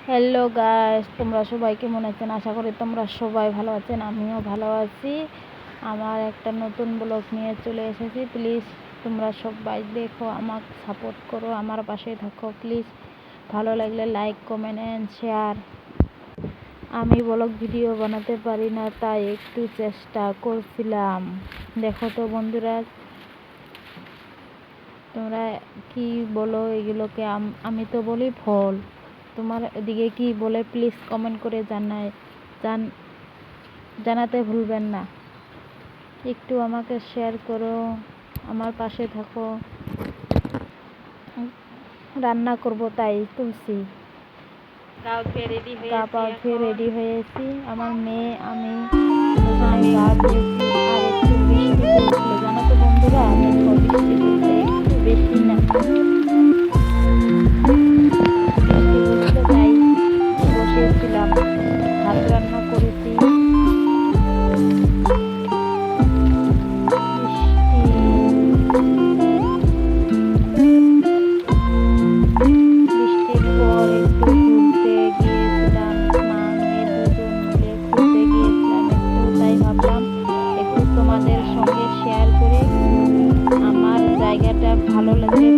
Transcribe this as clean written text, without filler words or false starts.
Hello guys, তোমরা সবাই কেমন আছেন? আশা করি তোমরা সবাই ভালো আছেন। আমিও ভালো আছি। আমার একটা নতুন ব্লগ নিয়ে চলে এসেছি। প্লিজ তোমরা সবাই দেখো, আমাকে সাপোর্ট করো, আমার পাশে থাকো প্লিজ। ভালো লাগলে লাইক, কমেন্ট অ্যান্ড শেয়ার। আমি ব্লগ ভিডিও বানাতে পারি না, তাই একটু চেষ্টা করছিলাম। দেখো তো বন্ধুরা, তোমরা কি বলো এগুলোকে? আমি তো বলি ফল। তোমার এদিকে কি বলে প্লিজ কমেন্ট করে জানাতে ভুলবেন না। একটু আমাকে শেয়ার করো, আমার পাশে থাকো। রান্না করব তাই তুলসী গা পা ধুয়ে রেডি হয়েছি। আমার মেয়ে আমি দুজনে গা ধুয়েছি। আর একটু বৃষ্টি পড়ছিল, জানো তো বন্ধুরা। দেখো বৃষ্টি পড়ছে, একটু বেশি না। বৃষ্টি পড়ছিল তাই বসেছিলাম। ভাত রান্না করেছি। বৃষ্টির পর একটু ঘুরতে গিয়েছিলাম। মা মেয়ে দুজন মিলে ঘুরতে গিয়েছিলাম একটু, তাই ভাবলাম একটু তোমাদের সঙ্গে শেয়ার করে। আমার জায়গাটা ভালো লাগলে